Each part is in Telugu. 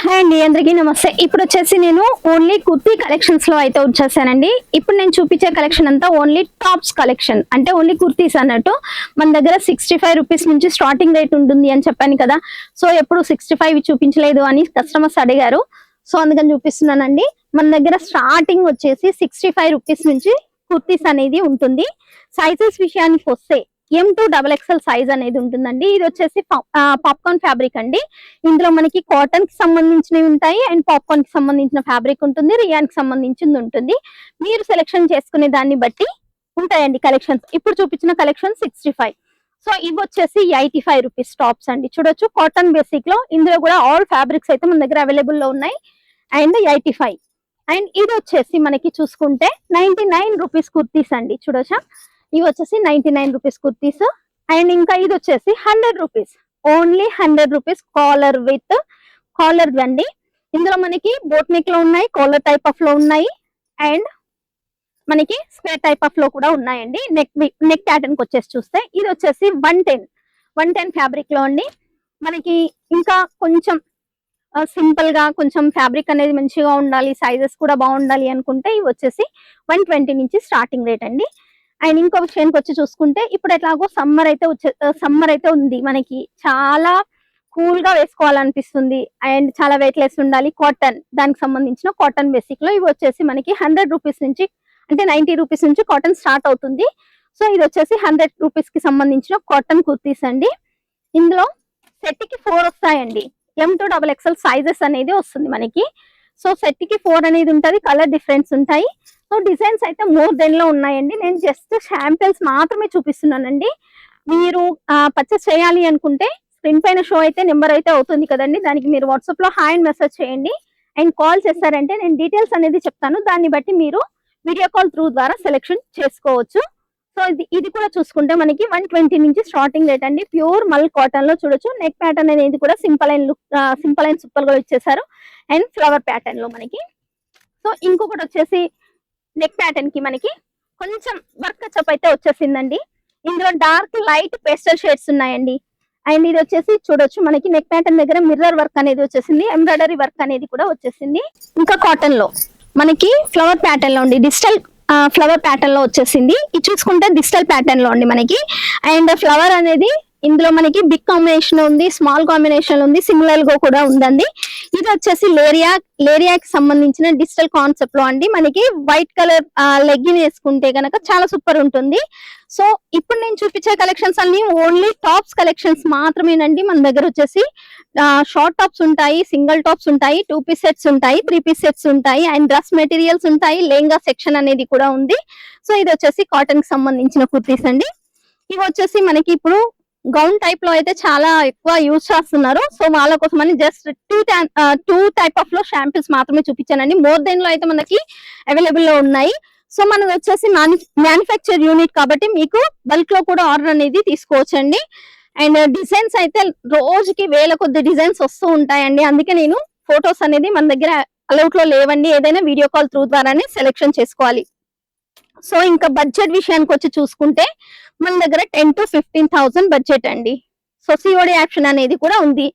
హాయ్ అండి, అందరికీ నమస్తే. ఇప్పుడు వచ్చేసి నేను ఓన్లీ కుర్తీ కలెక్షన్స్ లో అయితే వచ్చేసానండి. ఇప్పుడు నేను చూపించే కలెక్షన్ అంతా ఓన్లీ టాప్స్ కలెక్షన్, అంటే ఓన్లీ కుర్తీస్ అన్నట్టు. మన దగ్గర 65 రూపీస్ నుంచి స్టార్టింగ్ రేట్ ఉంటుంది అని చెప్పాను కదా. సో ఎప్పుడు 65 చూపించలేదు అని కస్టమర్స్ అడిగారు, సో అందుకని చూపిస్తున్నానండి. మన దగ్గర స్టార్టింగ్ వచ్చేసి 65 రూపీస్ నుంచి కుర్తీస్ అనేది ఉంటుంది. సైజెస్ విషయానికి వస్తే M2XXL సైజ్ అనేది ఉంటుందండి. ఇది వచ్చేసి పాప్కార్న్ ఫ్యాబ్రిక్ అండి. ఇందులో మనకి కాటన్ కి సంబంధించినవి ఉంటాయి అండ్ పాప్కార్న్ కి సంబంధించిన ఫ్యాబ్రిక్ ఉంటుంది, రియాన్ కి సంబంధించింది ఉంటుంది. మీరు సెలెక్షన్ చేసుకునే దాన్ని బట్టి ఉంటాయండి కలెక్షన్స్. ఇప్పుడు చూపించిన కలెక్షన్ 65. సో ఇవి వచ్చేసి 85 రూపీస్ టాప్స్ అండి. చూడొచ్చు, కాటన్ బేసిక్ లో. ఇందులో కూడా ఆల్ ఫ్యాబ్రిక్స్ అయితే మన దగ్గర అవైలబుల్ లో ఉన్నాయి. అండ్ 85. అండ్ ఇది వచ్చేసి మనకి చూసుకుంటే 99 రూపీస్ కుర్తీస్ అండి. చూడొచ్చా, ఇవి వచ్చేసి 99 రూపీస్ కుర్తీస్. అండ్ ఇంకా ఇది వచ్చేసి 100 rupees, only 100 rupees collar with collar అండి. ఇందులో మనకి బోట్ నెక్ లో ఉన్నాయి, కాలర్ టైప్ ఆఫ్ లో ఉన్నాయి, అండ్ మనకి స్క్వేర్ టైప్ ఆఫ్ లో కూడా ఉన్నాయండి. నెక్ ప్యాటర్న్ కి వచ్చేసి చూస్తే ఇది వచ్చేసి 110 ఫ్యాబ్రిక్ లో అండి. మనకి ఇంకా కొంచెం సింపుల్ గా కొంచెం ఫ్యాబ్రిక్ అనేది మంచిగా ఉండాలి, సైజెస్ కూడా బాగుండాలి అనుకుంటే ఇవి వచ్చేసి 120 నుంచి స్టార్టింగ్ రేట్ అండి. అండ్ ఇంకో విషయానికి వచ్చి చూసుకుంటే ఇప్పుడు ఎట్లాగో సమ్మర్ అయితే ఉంది, మనకి చాలా కూల్ గా వేసుకోవాలనిపిస్తుంది అండ్ చాలా వెయిట్ లెస్ ఉండాలి. కాటన్, దానికి సంబంధించిన కాటన్ బేసిక్ లో ఇవి వచ్చేసి మనకి 100 రూపీస్ నుంచి, అంటే 90 రూపీస్ నుంచి కాటన్ స్టార్ట్ అవుతుంది. సో ఇది వచ్చేసి 100 రూపీస్ కి సంబంధించిన కాటన్ కుర్తీస్ అండి. ఇందులో సెట్ కి 4 వస్తాయండి. M2XXL సైజెస్ అనేది వస్తుంది మనకి. సో సెట్ కి 4 అనేది ఉంటుంది, కలర్ డిఫరెన్స్ ఉంటాయి. సో డిజైన్స్ అయితే మోర్ దెన్ లో ఉన్నాయండి. నేను జస్ట్ శాంపిల్స్ మాత్రమే చూపిస్తున్నానండి. మీరు పర్చేస్ చేయాలి అనుకుంటే స్క్రీన్ పైన షో అయితే నెంబర్ అయితే అవుతుంది కదండి, దానికి మీరు వాట్సాప్ లో హాయ్ అండ్ మెసేజ్ చేయండి. అండ్ కాల్ చేస్తారంటే నేను డీటెయిల్స్ అనేది చెప్తాను, దాన్ని బట్టి మీరు వీడియో కాల్ త్రూ ద్వారా సెలెక్షన్ చేసుకోవచ్చు. సో ఇది కూడా చూసుకుంటే మనకి 120 నుంచి స్టార్టింగ్ రేట్ అండి. ప్యూర్ మల్ కాటన్ లో చూడొచ్చు. నెక్ ప్యాటర్న్ అనేది కూడా సింపుల్ అండ్ సూపర్ గా ఇచ్చేసారు, అండ్ ఫ్లవర్ ప్యాటర్న్ లో మనకి. సో ఇంకొకటి వచ్చేసి నెక్ ప్యాటర్న్ కి మనకి కొంచెం వర్క్ టచ్ అయితే వచ్చేసిందండి. ఇందులో డార్క్ లైట్ పేస్టల్ షేడ్స్ ఉన్నాయండి. అండ్ ఇది వచ్చేసి చూడొచ్చు, మనకి నెక్ ప్యాటర్న్ దగ్గర మిర్రర్ వర్క్ అనేది వచ్చేసింది, ఎంబ్రాయిడరీ వర్క్ అనేది కూడా వచ్చేసింది. ఇంకా కాటన్ లో మనకి ఫ్లవర్ ప్యాటర్న్ లో ఉండి డిజిటల్ ఫ్లవర్ ప్యాటర్న్ లో వచ్చేసింది. ఇది చూసుకుంటే డిజిటల్ ప్యాటర్న్ లో ఉండి మనకి, అండ్ ఫ్లవర్ అనేది ఇందులో మనకి బిగ్ కాంబినేషన్ ఉంది, స్మాల్ కాంబినేషన్ ఉంది, సిమిలర్ గా కూడా ఉందండి. ఇది వచ్చేసి లేరియాకి సంబంధించిన డిజిటల్ కాన్సెప్ట్ లో అండి. మనకి వైట్ కలర్ లెగ్గిన్ వేసుకుంటే కనుక చాలా సూపర్ ఉంటుంది. సో ఇప్పుడు నేను చూపించే కలెక్షన్స్ అన్ని ఓన్లీ టాప్స్ కలెక్షన్స్ మాత్రమేనండి. మన దగ్గర వచ్చేసి షార్ట్ టాప్స్ ఉంటాయి, సింగిల్ టాప్స్ ఉంటాయి, 2 పీస్ సెట్స్ ఉంటాయి, 3 పీస్ సెట్స్ ఉంటాయి, అండ్ డ్రెస్ మెటీరియల్స్ ఉంటాయి, లెహంగా సెక్షన్ అనేది కూడా ఉంది. సో ఇది వచ్చేసి కాటన్ కి సంబంధించిన కుర్తీస్ అండి. ఇవి వచ్చేసి మనకి ఇప్పుడు గౌన్ టైప్ లో అయితే చాలా ఎక్కువ యూజ్ చేస్తున్నారు. సో వాళ్ళ కోసం అని జస్ట్ టూ టైప్ ఆఫ్ లో షాంపిల్స్ మాత్రమే చూపించానండి. మోర్ దెన్ లో అయితే మనకి అవైలబుల్ లో ఉన్నాయి. సో మనది వచ్చేసి మ్యానుఫ్యాక్చర్ యూనిట్ కాబట్టి మీకు బల్క్ లో కూడా ఆర్డర్ అనేది తీసుకోవచ్చండి. అండ్ డిజైన్స్ అయితే రోజుకి వేల కొద్ది డిజైన్స్ వస్తూ ఉంటాయండి. అందుకే నేను ఫొటోస్ అనేది మన దగ్గర అలౌట్ లో లేవండి, ఏదైనా వీడియో కాల్ త్రూ ద్వారానే సెలెక్షన్ చేసుకోవాలి. సో ఇంకా బడ్జెట్ విషయానికి వచ్చి చూసుకుంటే మన దగ్గర 10 to 15,000 బడ్జెట్ అండి. సో సిఓడి ఆప్షన్ అనేది కూడా ఉంది.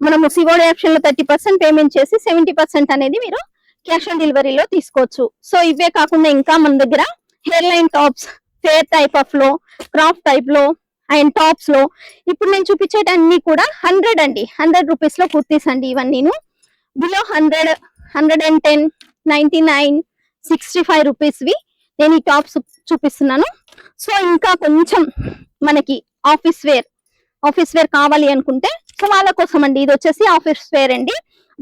మనము సిఓడి ఆప్షన్ లో 30% పేమెంట్ చేసి 70% అనేది మీరు క్యాష్ ఆన్ డెలివరీలో తీసుకోవచ్చు. సో ఇవే కాకుండా ఇంకా మన దగ్గర hair line tops, fair type of లో, క్రాఫ్ట్ టైప్ లో, అండ్ టాప్స్ లో ఇప్పుడు నేను చూపించేటన్ని కూడా 100 అండి. 100 రూపీస్ లో కుర్తీస్ అండి. ఇవన్నీ బిలో 100, 110, 99, 65 రూపీస్ వి నేను ఈ టాప్స్ చూపిస్తున్నాను. సో ఇంకా కొంచెం మనకి ఆఫీస్ వేర్ కావాలి అనుకుంటే సో వాళ్ళ కోసం అండి. ఇది వచ్చేసి ఆఫీస్ వేర్ అండి.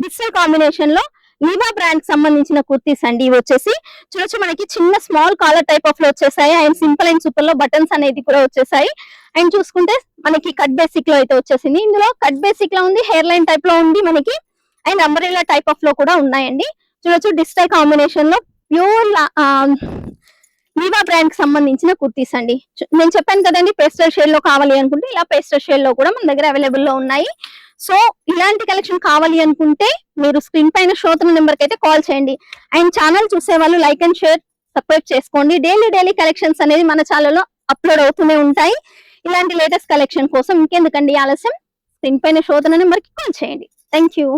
డిజిటల్ కాంబినేషన్ లో లీవా బ్రాండ్ కి సంబంధించిన కుర్తీస్ అండి. ఇవి వచ్చేసి చూడొచ్చు, మనకి చిన్న స్మాల్ కాలర్ టైప్ ఆఫ్ లో వచ్చేసాయి, అండ్ సింపుల్ అండ్ సూపర్ లో బటన్స్ అనేది కూడా వచ్చేసాయి. అండ్ చూసుకుంటే మనకి కట్ బేసిక్ లో అయితే వచ్చేసింది. ఇందులో కట్ బేసిక్ లో ఉంది, హెయిర్ లైన్ టైప్ లో ఉంది మనకి, అండ్ అంబ్రెల్లా టైప్ ఆఫ్ లో కూడా ఉన్నాయండి. చూడొచ్చు, డిజిటల్ కాంబినేషన్ లో ప్యూర్ లీవా బ్రాండ్ కి సంబంధించిన కుర్తీస్ అండి. నేను చెప్పాను కదండి, పేస్టల్ షేడ్ లో కావాలి అనుకుంటే ఇలా పేస్టల్ షేడ్ లో కూడా మన దగ్గర అవైలబుల్ లో ఉన్నాయి. సో ఇలాంటి కలెక్షన్ కావాలి అనుకుంటే మీరు స్క్రీన్ పైన షో అవుతున్న నెంబర్ కి అయితే కాల్ చేయండి. అండ్ ఛానల్ చూసే వాళ్ళు లైక్ అండ్ షేర్, సబ్స్క్రైబ్ చేసుకోండి. డైలీ కలెక్షన్స్ అనేది మన ఛానల్లో అప్లోడ్ అవుతూనే ఉంటాయి. ఇలాంటి లేటెస్ట్ కలెక్షన్ కోసం ఇంకెందుకండి ఆలస్యం, స్క్రీన్ పైన షో అవుతున్న నెంబర్ కి కాల్ చేయండి. Thank you.